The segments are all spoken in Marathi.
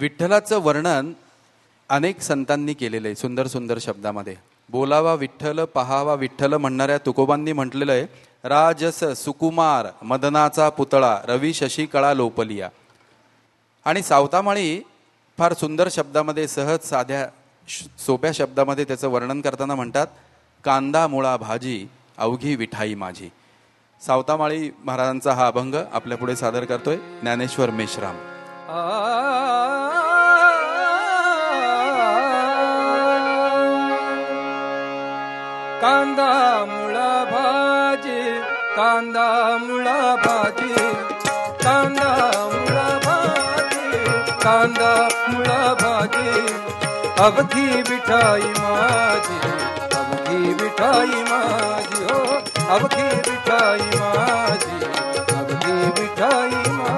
विठ्ठलाचं वर्णन अनेक संतांनी केलेलं आहे सुंदर सुंदर शब्दामध्ये. बोलावा विठ्ठल पहावा विठ्ठल म्हणणाऱ्या तुकोबांनी म्हटलेलं आहे, राजस सुकुमार मदनाचा पुतळा रवी शशी कळा लोपलिया. आणि सावतामाळी फार सुंदर शब्दामध्ये सहज साध्या सोप्या शब्दामध्ये त्याचं वर्णन करताना म्हणतात, कांदा मुळा भाजी अवघी विठाई माझी. सावतामाळी महाराजांचा हा अभंग आपल्या पुढे सादर करतोय ज्ञानेश्वर मेश्राम. कांदा मुळा भाजी कांदा मुळा भाजी कांदा मुळा भाजी कांदा मुळा भाजी अवघी विठाई माझी अवघी विठाई माझी हो अवघी विठाई माझी अवघी विठाई माझी.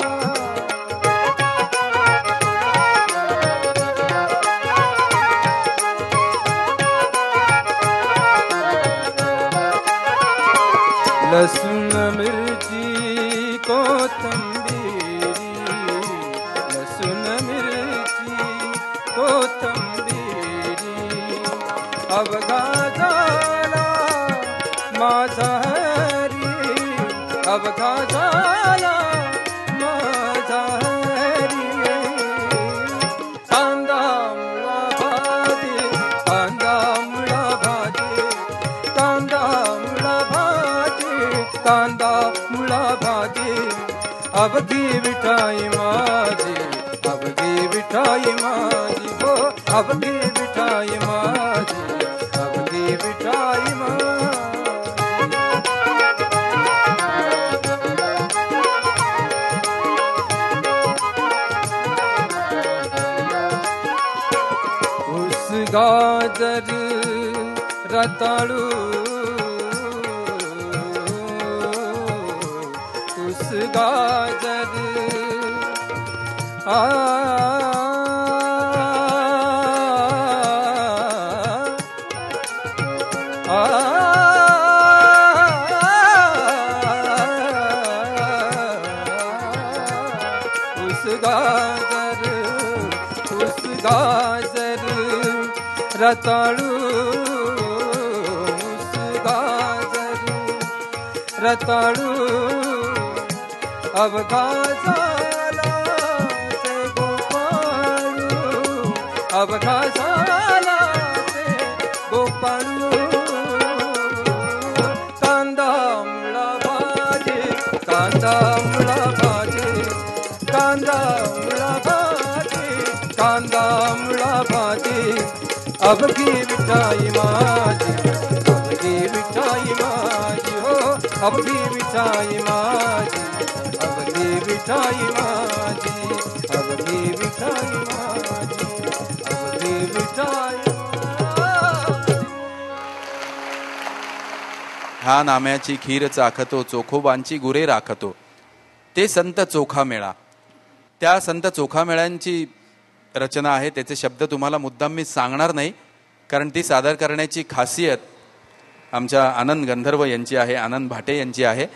लसूण मिरची कोथिंबीर लसूण मिरची कोथिंबीर अवघा झाला माझा हरी अवघा झाला माझा हरी. कांदा मुळा भाजी कांदा मुळा भाजी कांदा मुळा भाजी कांदा मुळा भाजी अवघी विठाई माझी अवघी विठाई माझी हो अवघी विठाई माझी अवघी विठाई माझी. ऊस गाजर रताळू ऊस गाजर ऊस गाजर रताळू ऊस गाजर रताळू अवघा झाला ते गोपाळू अवघा झाला ते गोपाळू. कांदा मुळा भाजी कांदा मुळा भाजी कांदा मुळा भाजी कांदा मुळा भाजी अवघी विठाई माझी अवघी विठाई माझी हो अवघी विठाई माझी अवघी विठाई माझी अवघी विठाई माझी अवघी विठाई. ह्या नाम्याची खीर चाखतो चोखोबांची गुरे राखतो ते संत चोखा मेळा. त्या संत चोखा मेळ्यांची रचना आहे. त्याचे शब्द तुम्हाला मुद्दाम मी सांगणार नाही, कारण ती सादर करण्याची खासियत आमच्या आनंद गंधर्व यांची आहे, आनंद भाटे यांची आहे.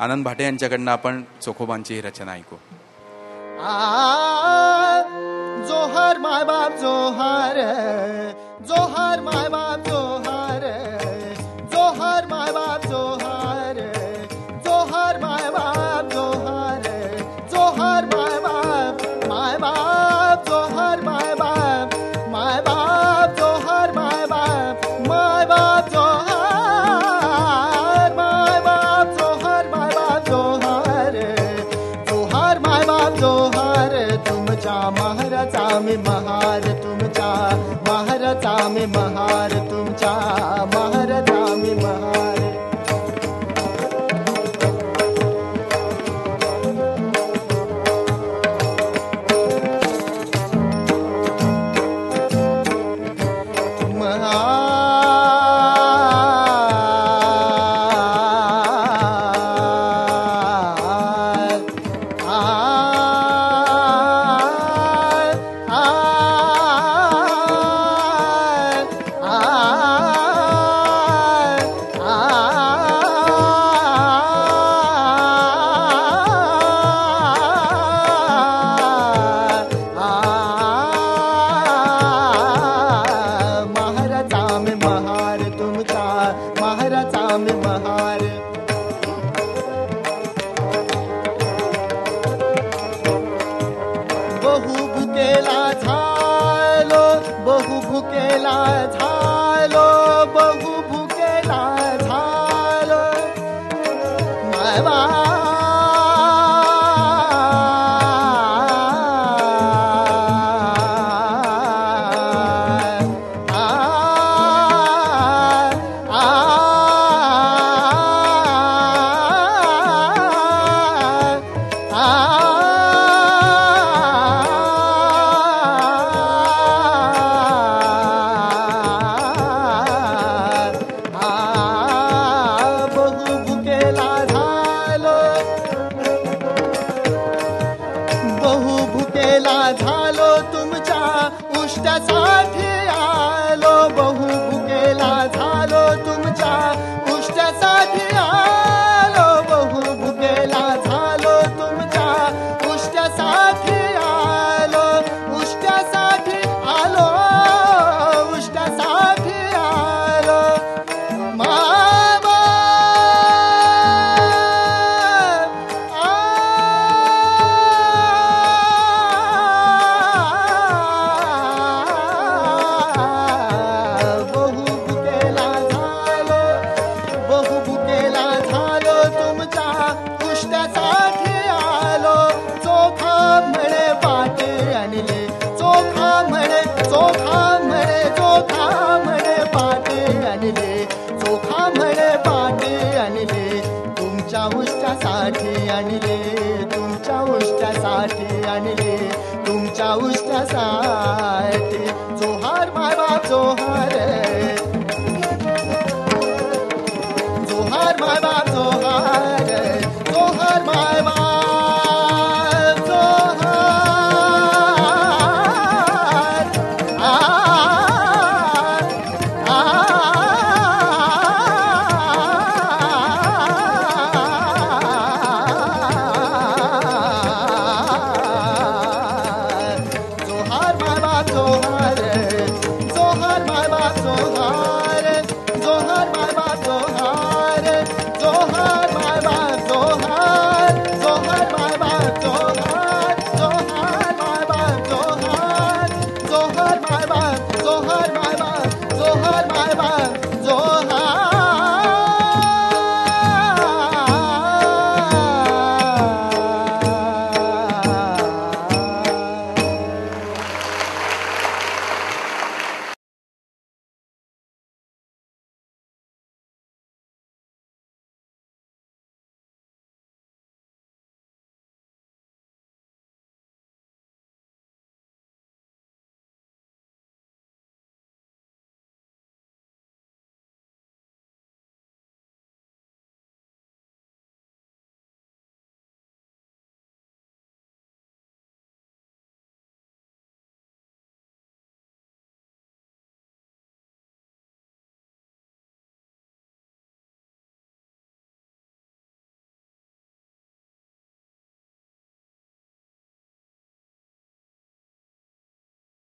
आनंद भाटे यांच्याकडनं आपण चोखोबांची ही रचना ऐकू. जोहार माय बाप जोहार जोहार माय बाप जोहार जोहार माय बाप जोहार जोहार माय बाप जोहार जोहार माय बाप जोहार माय बाप जोहार माय बाप जोहार माय बाप जोहार माय बाप जोहार जोहार माय बाप जोहार. तुमच्या महाराचा मी महार तुमच्या महाराचा मी महार तुमच्या स्वामी महार बहु भुकेला झालो बहु भुकेला झालो बहु भुकेला झालो मायवा झालो तुमच्या उष्ट्यासाठी आलो बहु भुकेला झालो तुमच्या उष्ट्यासाठी आलो बहु भुकेला झालो तुमच्या उष्ट्यासाठी आलो उष्ट्यासाठी आलो उष्ट्यासाठी आलो मामा चोखा म्हणे पाटे आणले तुमच्या उष्ट्यासाठी आणले तुमच्या उष्ट्यासाठी आणले तुमच्या उष्ट्यासाठी जोहार माय बाप जोहार जोहार माय बाप जोहार जोहार माय बाप जोहार